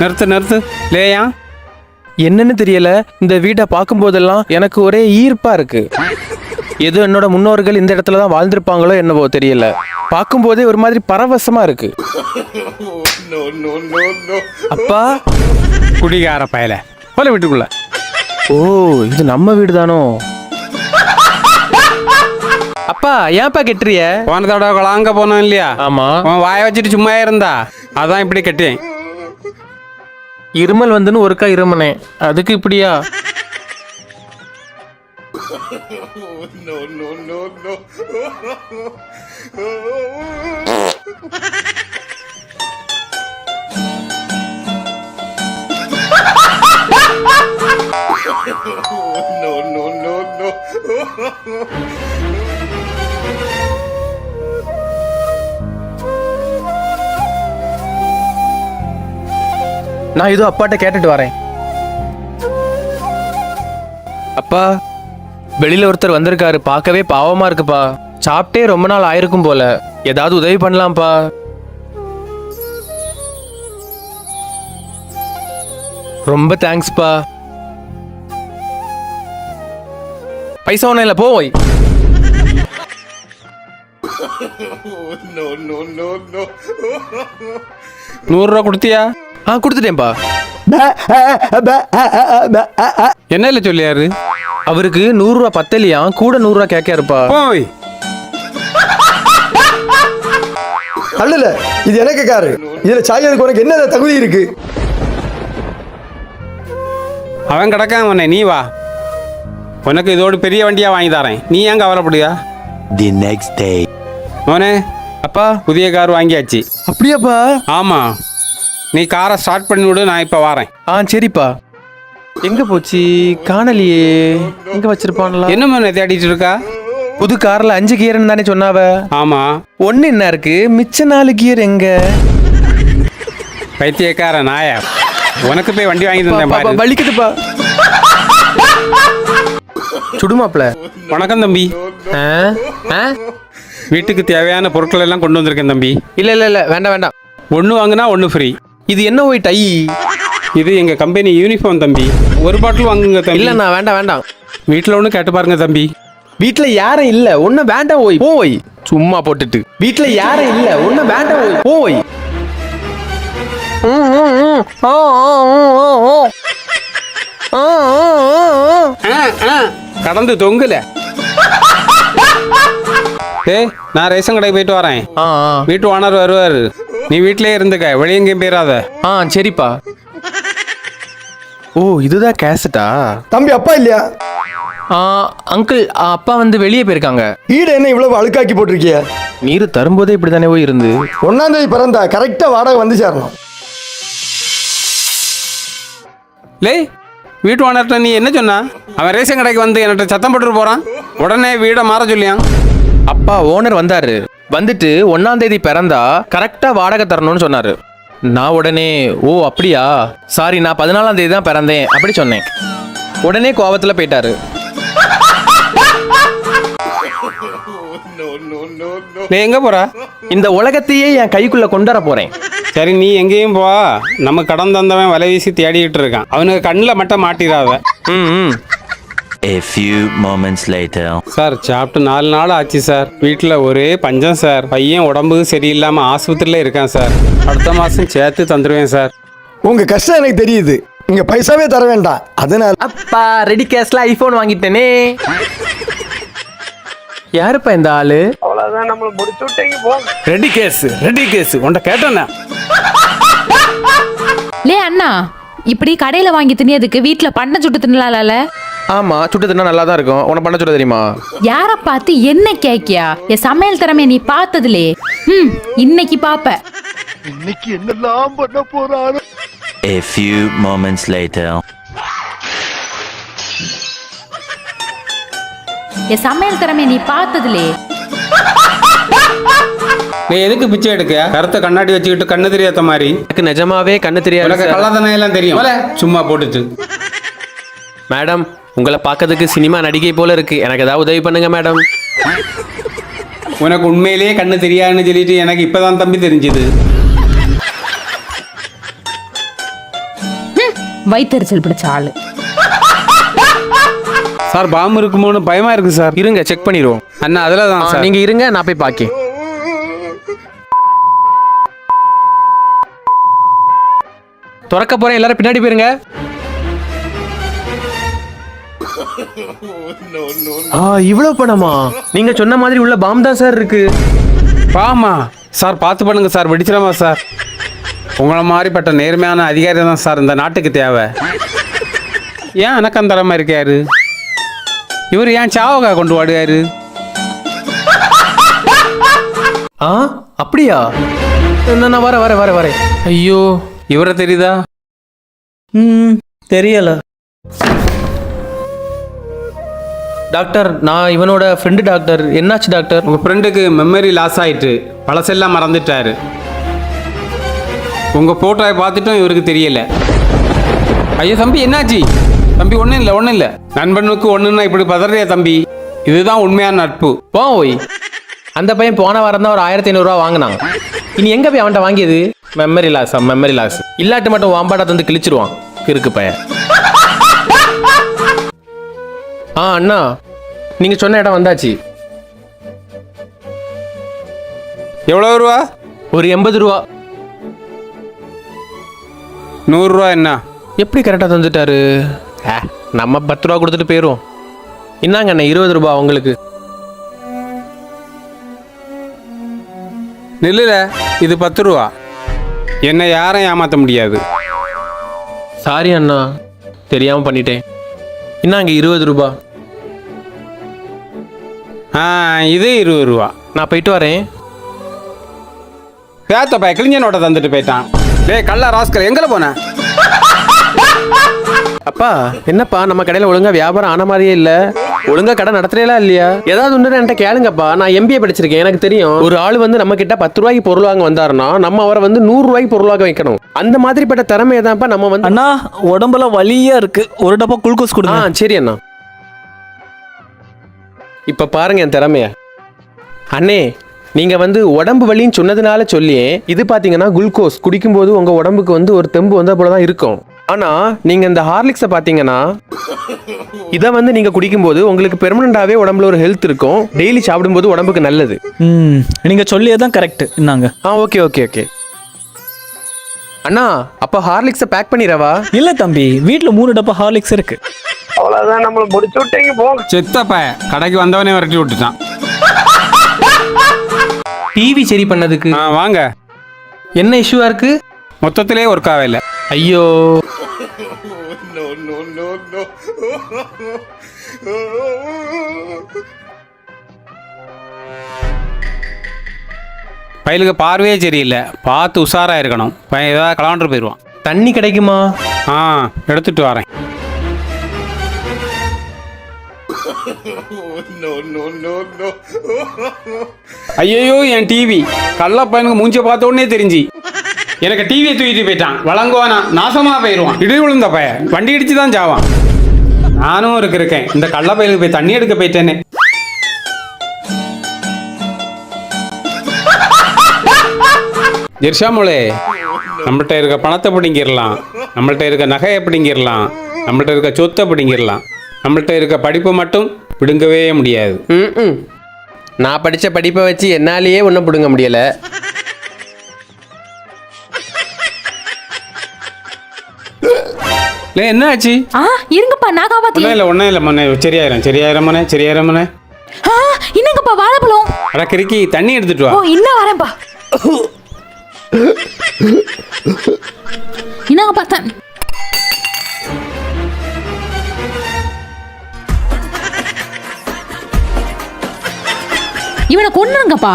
நிறுத்து லேயா. என்னன்னு தெரியல, இந்த வீட்டை பார்க்கும் போதெல்லாம் எனக்கு ஒரே ஈர்ப்பா இருக்கு. ஏதோ என்னோட முன்னோர்கள் இந்த இடத்துல தான் வாழ்ந்திருப்பாங்களோ என்னவோ தெரியல. பார்க்கும் போதே ஒரு மாதிரி பரவசமா இருக்கு. அப்பா, குடிகார பயல போல வீட்டுக்குள்ள. ஓ இது நம்ம வீடு தானோ? அப்பா ஏன்ப்பா கெட்டுறிய? போன தடவை அங்க போனோம் இல்லையா? ஆமா. அவன் வாய வச்சுட்டு சும்மா இருந்தா, அதான் இப்படி கட்டேன். இருமல் வந்துன்னு ஒருக்கா இருமனே, அதுக்கு இப்படியா? நான் இதோ அப்பாட்ட கேட்டுட்டு வரேன். அப்பா, வெளியில ஒருத்தர் வந்திருக்காரு, பார்க்கவே பாவமா இருக்குப்பா. சாப்பிட்டே ரொம்ப நாள் ஆயிருக்கும் போல, ஏதாவது உதவி பண்ணலாம்ப்பா. ரொம்ப தேங்க்ஸ்ப்பா. பைசா ஒன்றும் இல்லை, போய். ₹100 கொடுத்தியா? கொடுத்துட்டேன்ப்பா. என்ன இல்லை சொல்லியாரு? அவருக்கு ₹100 பத்தலையா, கூட ₹100 கேட்காருப்பா. போய் அல்ல, இது எனக்கு காரு. இதுல சாயதுக்கு உனக்கு என்ன தகுதி இருக்கு? அவன் கிடக்கான் உன்னை, நீ வா. உனக்கு இதோடு பெரிய வண்டியா வாங்கி தரேன், நீ ஏன் கவலைப்படுயா? The next day. மோனே, அப்பா புதிய கார் வாங்கியாச்சு. அப்படியாப்பா? ஆமா, நீ காரை ஸ்டார்ட் பண்ணி விடு, நான் இப்ப வரேன். சரிப்பா. எங்க போச்சு? காணலியே. எங்க வச்சிருப்பான்ல? என்ன மோனே தேடிட்டு இருக்கா? புது கார்ல 5 கியர்னு தானே சொன்னாவ? ஆமா. ஒன்னு என்ன இருக்கு, மிச்ச 4 கியர் எங்க? பைத்தியக்கார நாயா, உனக்கு போய் வண்டி வாங்கி தந்தேன் பாரு. வலிக்குதுப்பா. சுடுமாப்ல. வணக்கம் தம்பி. வீட்டுக்கு தேவையான பொருட்கள் எல்லாம் கொண்டு வந்திருக்கேன் தம்பி. இல்ல இல்ல இல்ல, வேண்டாம் வேண்டாம். ஒன்று வாங்கினா ஒன்று ஃப்ரீ. இது என்ன போய் டை? இது எங்க கம்பெனி யூனிஃபார்ம் தம்பி. ஒரு பாட்டில் வாங்குங்க தம்பி. இல்ல நான் வேண்டாம் வேண்டாம். வீட்டில் ஒன்று கேட்டு பாருங்க தம்பி. வீட்டுல யாரும் இல்ல, ஒண்ணு வேண்டாம். போய் போய் சும்மா போட்டுட்டு. வீட்டுல யாரும் இல்ல, ஒண்ணு வேண்டாம். போய் கடந்து தொங்குல. நான் ரேஷன் கடைக்கு போயிட்டு வரேன். வீட்டு ஓனர் வருவாரு, நீ வீட்டிலே இருந்துக்க, வெளியே எங்கேயும் போயிடாத. சரிப்பா. ஓ இதுதான் கேசட்டா? தம்பி அப்பா இல்லையா? அங்கிள், அப்பா வந்து வெளியே போயிருக்காங்க. வீடு என்ன இவ்வளவு அழுக்காக்கி போட்டிருக்கிய? நீர் தரும்போதே இப்படி தானே போய் இருந்து. 1ஆம் தேதி பிறந்தா கரெக்டா வாடகை வந்து சேரணும். லே, வீட்டு ஓனர்கிட்ட நீ என்ன சொன்னா? அவன் ரேஷன் கடைக்கு வந்து என்கிட்ட சத்தம் போட்டு போறான். உடனே வீடை மாற சொல்லியான். அப்பா ஓனர் வந்தாரு, வந்துட்டு 1ஆம் தேதி பிறந்தா கரெக்டா வாடகை தரணும்னு சொன்னாரு. நான் உடனே ஓ அப்படியா, சாரி, நான் 14ஆம் தேதி தான் பிறந்தேன் அப்படி சொன்னேன். உடனே கோவத்துல போயிட்டாரு. நீ எங்க போற? இந்த உலகத்தையே என் கைக்குள்ள கொண்டு வர போறேன். சரி, நீ எங்கேயும் போ. நம்ம கடன் தந்தவன் வலை வீசி தேடிட்டு இருக்கான். அவனுக்கு கண்ணில் மட்டும் மாட்டிடாத. A few moments later. Sir, சாப்பிட்டு 4 நாள் ஆச்சு சார். வீட்டில் ஒரே பஞ்சம் சார். பையன் உடம்பு சரியில்லாமல் ஆஸ்பத்திரியில் இருக்கான் சார். அடுத்த மாதம் சேர்த்து தந்துடுவேன் சார். உங்க கஷ்டம் எனக்கு தெரியுது, இங்க பைசாவே தர வேண்டாம். அதனால அப்பா ரெடி கேஷ்ல ஐபோன் வாங்கிட்டேனே. யாருப்பா இந்த ஆளு? அவ்வளோதான், நம்மளை முடிச்சு விட்டீங்க. போ. ரெடி கேஸ் உன்ட்ட கேட்டேண்ணா. லே அண்ணா, இப்படி கடையில வாங்கி திணியதுக்கு வீட்டுல பண்ண சுட்டு தின்னலாம்ல? ஆமா, சுட்டு தின்னா நல்லா தான் இருக்கும். உன பண்ண சுட தெரியுமா? யார பார்த்து என்ன கேக்கியா? என் சமையல் திறமைய நீ பார்த்ததுலே இன்னைக்கு பாப்ப. இன்னைக்கு என்னெல்லாம் பண்ண போறாரு? A few moments later. என் சமையல் திறமைய நீ பார்த்ததுலே. நீ எதுக்கு பிச்சை எடுக்க? கருத்தை கண்ணாடி வச்சுக்கிட்டு கண்ணு தெரியாத மாதிரி. எனக்கு நிஜமாவே கண்ணு தெரியாது. கள்ளத்தனம் எல்லாம் தெரியும், சும்மா போட்டுச்சு. மேடம், உங்களை பார்க்கறதுக்கு சினிமா நடிகை போல இருக்கு. எனக்கு ஏதாவது உதவி பண்ணுங்க மேடம். உனக்கு உண்மையிலேயே கண்ணு தெரியாதுன்னு சொல்லிட்டு எனக்கு இப்பதான் தம்பி தெரிஞ்சது. வயிற்றுச்சல் பிடிச்ச ஆளு. சார் பாம்பு இருக்குமோன்னு பயமா இருக்கு சார். இருங்க செக் பண்ணிடுவோம். அண்ணா அதில் தான் சார். நீங்க இருங்க, நான் போய் பாக்கேன். திறக்க போறேன், எல்லாரும் பின்னாடி போயிருங்க. இவ்வளவு பணமா? நீங்க சொன்ன மாதிரி உள்ள பாம் தான் சார் இருக்கு. பாமா சார், பார்த்து பண்ணுங்க சார், வெடிச்சிடாமா சார். உங்களை மாதிரிப்பட்ட நேர்மையான அதிகாரி தான் சார் இந்த நாட்டுக்கு தேவை. ஏன் அணக்கம் தரமா இருக்காரு இவர்? ஏன் சாவகா கொண்டு வாடுகாரு? அப்படியா? நான் வரேன். ஐயோ, இவரை தெரியுதா? தெரியல டாக்டர். நான் இவனோட ஃப்ரெண்டு டாக்டர். என்னாச்சு டாக்டர்? உங்க ஃப்ரெண்டுக்கு மெமரி லாஸ் ஆயிட்டு, பழசெல்லாம் மறந்துட்டாரு. உங்க போட்டோவை பார்த்துட்டும் இவருக்கு தெரியல. ஐயோ தம்பி, என்னாச்சு தம்பி? ஒன்றும் இல்லை. நண்பனுக்கு ஒன்றுன்னா இப்படி பதறியா தம்பி? இதுதான் உண்மையான நட்பு. ஓய், அந்த பையன் போன வாரம் தான் ஒரு 1500 ரூபா வாங்கினான். இனி எங்க போய் அவன்கிட்ட வாங்கியது? Memory loss. இல்லாட்டு மட்டும் வாம்பாட்டை தந்து கிழிச்சிருவான் கிறுக்கு பையன். அண்ணா, நீங்க சொன்ன இடம் வந்தாச்சு. எவ்வளோ ரூபா? ஒரு 80 ரூபா. 100 ரூபா என்ன? எப்படி கரெக்டாக தந்துட்டாரு? நம்ம 10 ரூபா கொடுத்துட்டு போயிடுவோம். இன்னாங்க அண்ணா, 20 ரூபா உங்களுக்கு. நெல்லுல இது 10 ரூபா. என்னை யாரும் ஏமாற்ற முடியாது. சாரி அண்ணா, தெரியாம பண்ணிட்டேன். இன்னாங்க 20 ரூபா. இது 20 ரூபா. நான் போயிட்டு வரேன். பேத்தப்பா கிழிஞ்ச நோட்டை தந்துட்டு போயிட்டான். டேய் கள்ள ராஸ்கல், எங்கே போன? அப்பா, என்னப்பா நம்ம கடையில் ஒழுங்கா வியாபாரம் ஆன மாதிரியே இல்ல. ஒழுங்கா கடை நடத்துறீங்களா இல்லையா? ஏதாவது ஒன்று என்கிட்ட கேளுங்கப்பா. நான் MBA படிச்சிருக்கேன், எனக்கு தெரியும். ஒரு ஆள் வந்து நம்ம கிட்ட 10 ரூபாய்க்கு பொருள் வாங்க வந்தாருன்னா நம்ம அவரை வந்து 100 ரூபாய்க்கு பொருள் வாங்க வைக்கணும். அந்த மாதிரிப்பட்ட திறமையை தான்ப்பா நம்ம வந்து. அண்ணா, உடம்புல வலியா இருக்கு, ஒரு டப்பா குளுக்கோஸ் கொடுங்க. சரி அண்ணா. இப்ப பாருங்க என் திறமைய. அண்ணே, நீங்க வந்து உடம்பு வலின்னு சொன்னதுனால சொல்லியே இது பாத்தீங்கன்னா குளுக்கோஸ் குடிக்கும்போது உங்க உடம்புக்கு வந்து ஒரு தெம்பு வந்தா போலதான் இருக்கும். ஆனா நீங்க இந்த ஹார்லிக்ஸை பாத்தீங்கன்னா இதை வந்து நீங்க குடிக்கும்போது உங்களுக்கு பெர்மனண்டாவே உடம்புல ஒரு ஹெல்த் இருக்கும். டெய்லி சாப்பிடும்போது உடம்புக்கு நல்லது. நீங்க சொல்லியதான் கரெக்ட். இன்னாங்க. ஓகே. அண்ணா, அப்ப ஹார்லிக்ஸை பேக் பண்ணிடவா? இல்ல தம்பி, வீட்டுல 3 டப்பா ஹார்லிக்ஸ் இருக்கு. அவ்வளவுதான், நம்மள முடிச்சு விட்டீங்க போங்க. செத்தப்ப கடைக்கு வந்தவனே விரட்டி விட்டுட்டான். டிவி சரி பண்ணதுக்கு வாங்க. என்ன இஷ்யூவா இருக்கு? மொத்தத்திலே ஒர்க் ஆகல. ஐயோ, பையலுக்கு பார்வையே சரியில்லை, பார்த்து உஷாரா இருக்கணும். பையன் ஏதாவது கலவாண்டு போயிடுவான். தண்ணி கிடைக்குமா? எடுத்துட்டு வரேன். ஐயோ, என் டிவி கள்ள பையனுக்கு மூஞ்ச பார்த்த உடனே தெரிஞ்சு எனக்கு டிவியை தூக்கிட்டு போயிட்டான். வழங்குவானா, நாசமா போயிடுவான். இடி விழுந்த பையன் வண்டி இடிச்சு தான் சாவான். நானும் இருக்கேன் இந்த கள்ள பையனுக்கு போய் தண்ணி எடுக்க போயிட்டேனே. ஜெர்ஷாமோளே, நம்மள்கிட்ட இருக்க பணத்தை பிடிங்கிடலாம், நம்மள்கிட்ட இருக்க நகையை பிடிங்கிடலாம், நம்மள்கிட்ட இருக்க சொத்தை பிடிங்கிடலாம். நம்மள்கிட்ட இருக்க படிப்பை மட்டும் பிடுங்கவே முடியாது. நான் படித்த படிப்பை வச்சு என்னாலேயே ஒன்றும் பிடுங்க முடியலை. என்ன ஆச்சு? இருங்கப்பா, நான் காப்பாத்தி. ஒன்றும் இல்லை மொன்னே, சரியாயிரம் மொன்னே. என்னங்கப்பா வாழைப்பழம்? அட கிறுக்கி, தண்ணி எடுத்துட்டு வா. இன்னும் வரேன்ப்பா. என்னங்க பார்த்தேன். இவனை கொன்னுங்கப்பா.